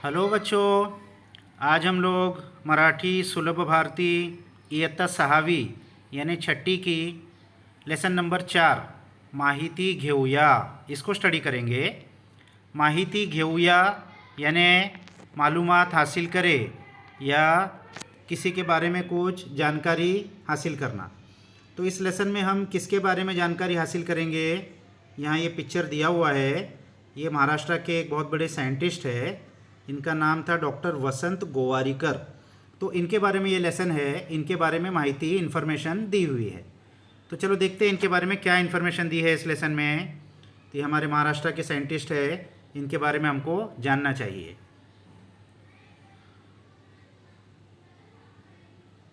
Hello बच्चों। आज हम लोग मराठी सुलभ भारती इयत्ता 6वी यानी छठी की लेसन नंबर 4 माहिती घेऊया इसको स्टडी करेंगे। माहिती घेऊया यानी मालूमात हासिल करे या किसी के बारे में कुछ जानकारी हासिल करना। तो इस लेसन में हम किसके बारे में जानकारी हासिल करेंगे? यहाँ ये पिक्चर दिया हुआ है। ये महाराष्ट्र के एक बहुत बड़े साइंटिस्ट है। इनका नाम था डॉक्टर वसंत गोवारिकर। तो इनके बारे में ये लेसन है, इनके बारे में माहिती इन्फॉर्मेशन दी हुई है। तो चलो देखते हैं इनके बारे में क्या इन्फॉर्मेशन दी है इस लेसन में। तो ये हमारे महाराष्ट्र के साइंटिस्ट है, इनके बारे में हमको जानना चाहिए।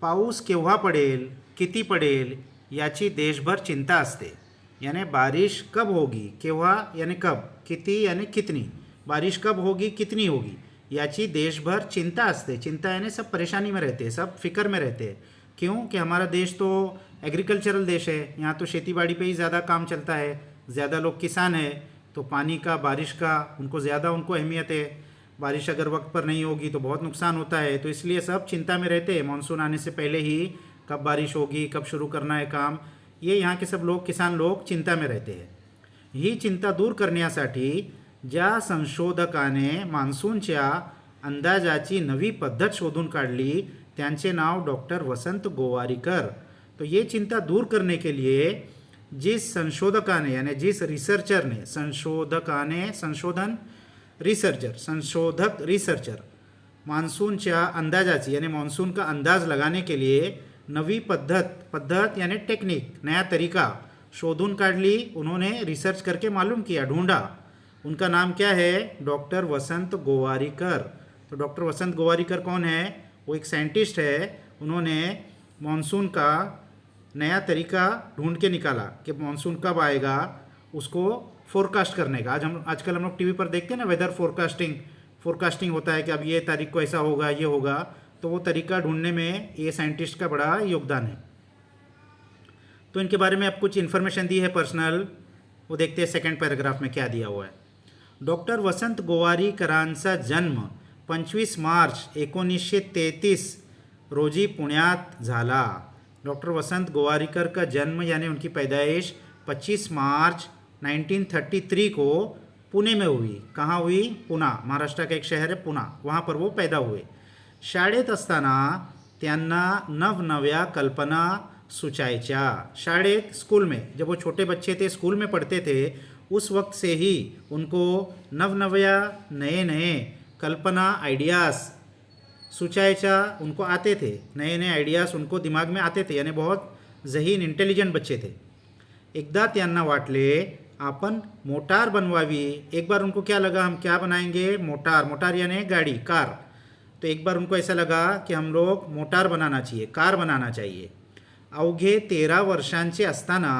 पाऊस केव्हा पडेल, किती पडेल याची देशभर चिंता असते। यानी बारिश कब होगी, केव्हा यानी कब, किती यानी कितनी, बारिश कब होगी कितनी होगी याची देशभर चिंता असते। चिंता यानी सब परेशानी में रहते हैं, सब फिक्र में रहते हैं। क्यों कि हमारा देश तो एग्रीकल्चरल देश है, यहाँ तो खेती बाड़ी पे ही ज़्यादा काम चलता है, ज़्यादा लोग किसान है, तो पानी का बारिश का उनको ज़्यादा उनको अहमियत है। बारिश अगर वक्त पर नहीं होगी तो बहुत नुकसान होता है, तो इसलिए सब चिंता में रहते हैं मानसून आने से पहले ही, कब बारिश होगी, कब शुरू करना है काम। ये यहाँ के सब लोग, किसान लोग चिंता में रहते हैं। ही चिंता दूर करण्यासाठी ज्या संशोधकाने मान्सूनच्या अंदाजाची नवी पद्धत शोधून काढली त्यांचे नाव डॉक्टर वसंत गोवारिकर। तो ये चिंता दूर करने के लिए जिस संशोधकाने यानी जिस रिसर्चर ने, संशोधकाने संशोधन, संशोधक रिसर्चर, मानसूनच्या अंदाजाची यानी मानसून का अंदाज लगाने के लिए नवी पद्धत यानी टेक्निक, नया तरीका शोधून काढली। उन्होंने रिसर्च करके मालूम किया, ढूंढा। उनका नाम क्या है? डॉक्टर वसंत गोवारिकर। तो डॉक्टर वसंत गोवारिकर कौन है? वो एक साइंटिस्ट है। उन्होंने मानसून का नया तरीका ढूंढ के निकाला कि मानसून कब आएगा, उसको फोरकास्ट करने का। आजकल हम लोग टीवी पर देखते हैं ना, वेदर फोरकास्टिंग होता है कि अब ये तारीख को ऐसा होगा, ये होगा। तो वो तरीका ढूंढने में ये साइंटिस्ट का बड़ा योगदान है। तो इनके बारे में अब कुछ इन्फॉर्मेशन दी है पर्सनल, वो देखते हैं सेकंड पैराग्राफ में क्या दिया हुआ है। डॉक्टर वसंत गोवारीकरांचा जन्म 25 मार्च 1933 रोजी पुण्यात झाला। डॉक्टर वसंत गोवारिकर का जन्म यानी उनकी पैदाइश 25 मार्च 1933 को पुणे में हुई। कहाँ हुई? पुणा, महाराष्ट्र का एक शहर है पुणा, वहाँ पर वो पैदा हुए। शाळेत असताना त्यांना नवनव्या कल्पना सुचायच्या। शाळेत, स्कूल में, जब वो छोटे बच्चे थे, स्कूल में पढ़ते थे, उस वक्त से ही उनको नवनव्या, नए नए कल्पना, आइडियाज़ सुचायच्या उनको आते थे। नए नए आइडियाज़ उनको दिमाग में आते थे, यानी बहुत जहीन, इंटेलिजेंट बच्चे थे। एकदा त्यांना वाटले आपण मोटार बनवावी। एक बार उनको क्या लगा, हम क्या बनाएंगे? मोटार यानी गाड़ी, कार। तो एक बार उनको ऐसा लगा कि हम लोग मोटार बनाना चाहिए, कार बनाना चाहिए। अवघे 13 वर्षांचे असताना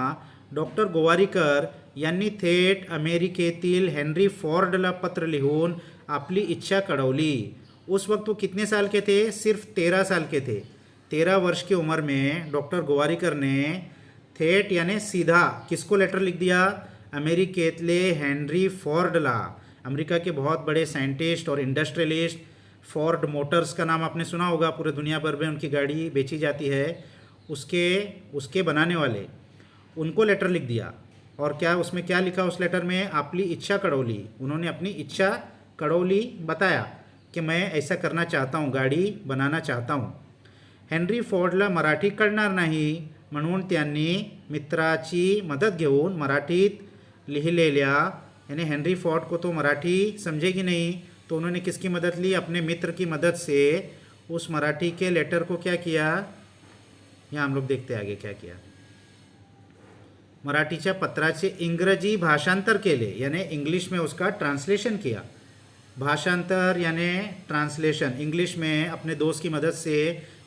डॉक्टर गोवारिकर यांनी थेट अमेरिकेतील हेनरी फोर्डला पत्र लिहून आपली इच्छा कळवली। उस वक्त वो कितने साल के थे? सिर्फ 13 साल के थे। 13 वर्ष की उम्र में डॉक्टर गोवारिकर ने थेट यानी सीधा किसको लेटर लिख दिया? अमेरिकेतले हेनरी फोर्डला, अमेरिका के बहुत बड़े साइंटिस्ट और इंडस्ट्रियलिस्ट। फोर्ड मोटर्स का नाम आपने सुना होगा, पूरे दुनिया भर में उनकी गाड़ी बेची जाती है। उसके बनाने वाले, उनको लेटर लिख दिया। और क्या उसमें क्या लिखा उस लेटर में? आपली इच्छा कळवली। उन्होंने अपनी इच्छा कळवली, बताया कि मैं ऐसा करना चाहता हूँ, गाड़ी बनाना चाहता हूँ। हेनरी फोर्डला मराठी कळणार नाही, म्हणून त्यांनी मित्राची मदत घेऊन मराठीत लिहिलेल्या, यानी हेनरी फोर्ड को तो मराठी समझेगी नहीं, तो उन्होंने किसकी मदद ली? अपने मित्र की मदद से उस मराठी के लेटर को क्या किया? यहाँ हम लोग देखते आगे क्या किया। मराठीच्या पत्राचे इंग्रजी भाषांतर केले, यानी इंग्लिश में उसका ट्रांसलेशन किया। भाषांतर यानी ट्रांसलेशन, इंग्लिश में अपने दोस्त की मदद से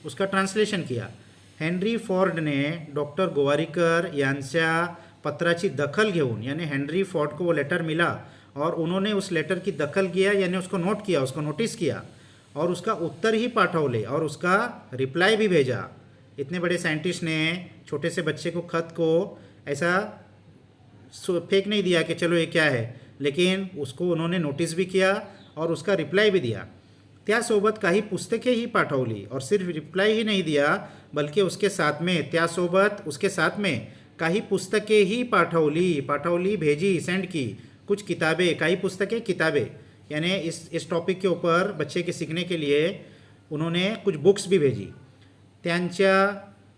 उसका ट्रांसलेशन किया। हेनरी फोर्ड ने डॉक्टर गोवारिकर यांच्या पत्राची दखल घेऊन, यानी हेनरी फोर्ड को वो लेटर मिला और उन्होंने उस लेटर की दखल किया, यानी उसको नोट किया, उसको नोटिस किया और उसका उत्तर ही पाठवले और उसका रिप्लाई भी भेजा। इतने बड़े साइंटिस्ट ने छोटे से बच्चे को खत को ऐसा फेंक नहीं दिया कि चलो ये क्या है, लेकिन उसको उन्होंने नोटिस भी किया और उसका रिप्लाय भी दिया. त्यासोबत काही पुस्तके ही पाठवली और सिर्फ रिप्लाय ही नहीं दिया बल्कि उसके साथ में काही पुस्तकें ही पाठवली भेजी सेंड की. कुछ किताबें, काही पुस्तकें किताबें, यानी इस टॉपिक के ऊपर बच्चे के सीखने के लिए उन्होंने कुछ बुक्स भी भेजी. त्यांच्या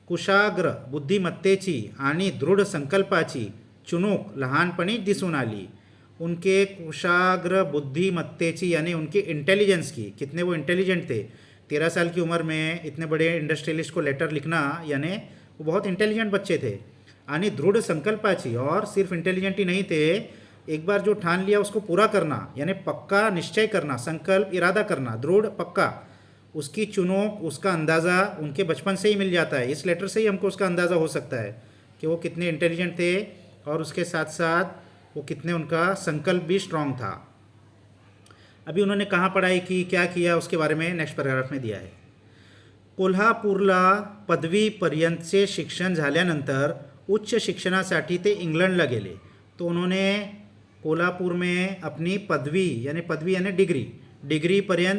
कुशाग्र बुद्धिमत्तेची आणि दृढ संकल्पाची चुणूक लहानपणीच दिसून आली. उनके कुशाग्र बुद्धिमत्तेची यानी उनके इंटेलिजेंस की, कितने वो इंटेलिजेंट थे. 13 साल की उम्र में इतने बड़े इंडस्ट्रियलिस्ट को लेटर लिखना, यानी वो बहुत इंटेलिजेंट बच्चे थे. आणि दृढ़ संकल्पाची, और सिर्फ इंटेलिजेंट ही नहीं थे, एक बार जो ठान लिया उसको पूरा करना, यानी पक्का निश्चय करना, संकल्प इरादा करना, दृढ़ पक्का. उसकी चुनौक, उसका अंदाज़ा उनके बचपन से ही मिल जाता है. इस लेटर से ही हमको उसका अंदाज़ा हो सकता है कि वो कितने इंटेलिजेंट थे और उसके साथ साथ वो कितने, उनका संकल्प भी स्ट्रांग था. अभी उन्होंने कहाँ पढ़ाई की, क्या किया, उसके बारे में नेक्स्ट पैराग्राफ में दिया है. कोल्हापूरला पदवीपर्यंतचे शिक्षण झाल्यानंतर उच्च शिक्षणासाठी ते इंग्लंडला गेले. तो उन्होंने कोल्हापुर में अपनी पदवी यानी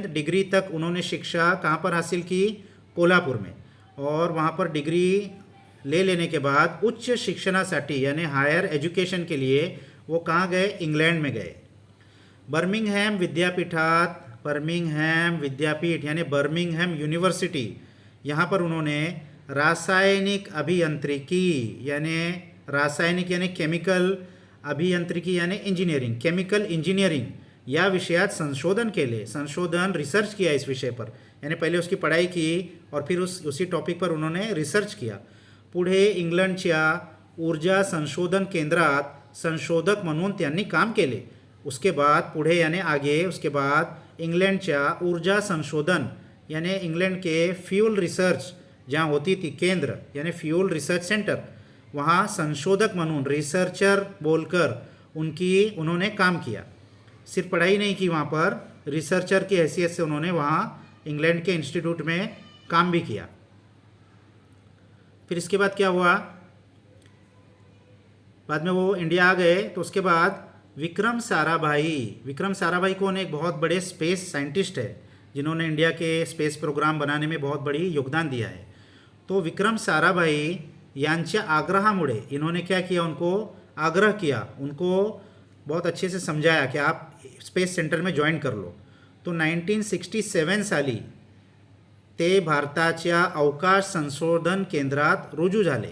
डिग्री तक उन्होंने शिक्षा कहाँ पर हासिल की, कोल्हापुर में. और वहाँ पर डिग्री ले लेने के बाद उच्च शिक्षणासाठी यानी हायर एजुकेशन के लिए वो कहाँ गए, इंग्लैंड में गए. बर्मिंघम विद्यापीठ यानी बर्मिंघम यूनिवर्सिटी, यहाँ पर उन्होंने रासायनिक अभियांत्रिकी यानी केमिकल अभियांत्रिकी यानी इंजीनियरिंग, केमिकल इंजीनियरिंग या विषयात संशोधन रिसर्च किया इस विषय पर. यानी पहले उसकी पढ़ाई की और फिर उसी टॉपिक पर उन्होंने रिसर्च किया. पुढे इंग्लंडच्या ऊर्जा संशोधन केंद्रात संशोधक म्हणून त्यांनी काम केले. उसके बाद इंग्लैंडच्या ऊर्जा संशोधन यानी इंग्लैंड के फ्यूल रिसर्च जहाँ होती थी केंद्र यानी फ्यूल रिसर्च सेंटर, वहाँ संशोधक म्हणून रिसर्चर बोलकर उन्होंने काम किया. सिर्फ पढ़ाई नहीं की, वहाँ पर रिसर्चर की हैसियत से उन्होंने वहाँ इंग्लैंड के इंस्टीट्यूट में काम भी किया. फिर इसके बाद क्या हुआ, बाद में वो इंडिया आ गए. तो उसके बाद विक्रम साराभाई कौन, एक बहुत बड़े स्पेस साइंटिस्ट है जिन्होंने इंडिया के स्पेस प्रोग्राम बनाने में बहुत बड़ी योगदान दिया है. तो विक्रम साराभाई यांच्या आग्रहामुळे इन्होंने क्या किया, उनको आग्रह किया, उनको बहुत अच्छे से समझाया कि आप स्पेस सेंटर में जॉइन कर लो. तो 1967 साली ते भारताच्या अवकाश संशोधन केंद्रात रुजू झाले.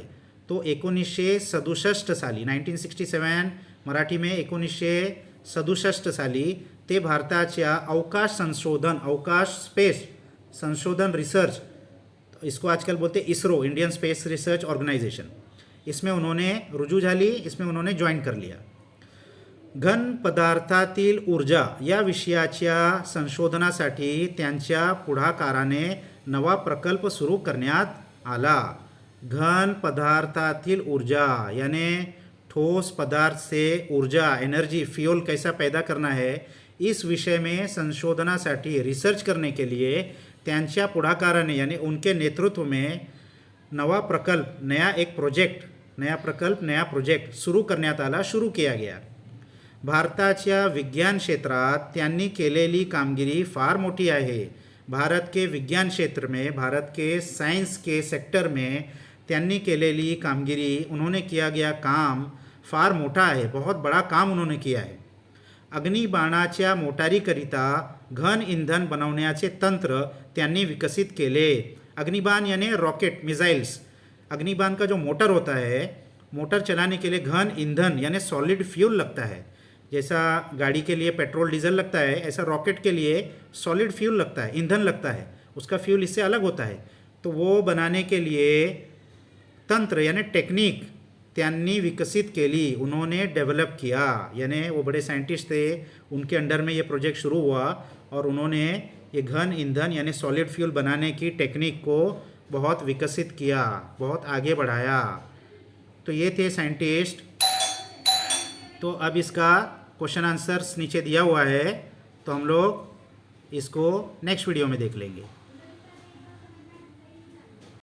तो 1967 साली 1967 मराठी में 1967 साली ते भारताच्या अवकाश स्पेस संशोधन रिसर्च, इसको आजकल बोलते ISRO, Indian space research organisation, इसमें उन्होंने रुजू झाली, इसमें उन्होंने जॉइन कर लिया. घन पदार्थातील ऊर्जा या विषयाच्या संशोधनासाठी त्यांच्या पुढाकाराने नवा प्रकल्प सुरू करण्यात आला. घन पदार्थातील ऊर्जा यानी ठोस पदार्थ से ऊर्जा, एनर्जी, फ्यूल कैसा पैदा करना है, इस विषय में संशोधनासाठी रिसर्च करने के लिए त्यांच्या पुढाकाराने यानी उनके नेतृत्व में नया प्रोजेक्ट सुरू करण्यात आला, शुरू किया गया. भारताच्या विज्ञान क्षेत्रात त्यांनी केलेली कामगिरी फार मोठी आहे. भारत के विज्ञान क्षेत्र में, भारत के साइंस के सेक्टर में त्यांनी केलेली कामगिरी, उन्होंने किया गया काम फार मोठा है, बहुत बड़ा काम उन्होंने किया है. अग्निबाणाच्या मोटारीकरिता घन इंधन बनवण्याचे तंत्र त्यांनी विकसित केले. अग्निबाण यानी रॉकेट, मिसाइल्स. अग्निबाण का जो मोटर होता है, मोटर चलाने के लिए घन ईंधन यानी सॉलिड फ्यूल लगता है. जैसा गाड़ी के लिए पेट्रोल डीजल लगता है, ऐसा रॉकेट के लिए सॉलिड फ्यूल लगता है, ईंधन लगता है. उसका फ्यूल इससे अलग होता है. तो वो बनाने के लिए तंत्र यानी टेक्निक त्यांनी विकसित केली, उन्होंने डेवलप किया. यानी वो बड़े साइंटिस्ट थे, उनके अंडर में ये प्रोजेक्ट शुरू हुआ और उन्होंने ये घन ईंधन यानी सॉलिड फ्यूल बनाने की टेक्निक को बहुत विकसित किया, बहुत आगे बढ़ाया. तो ये थे साइंटिस्ट. तो अब इसका क्वेश्चन आंसर्स नीचे दिया हुआ है, तो हम लोग इसको नेक्स्ट वीडियो में देख लेंगे.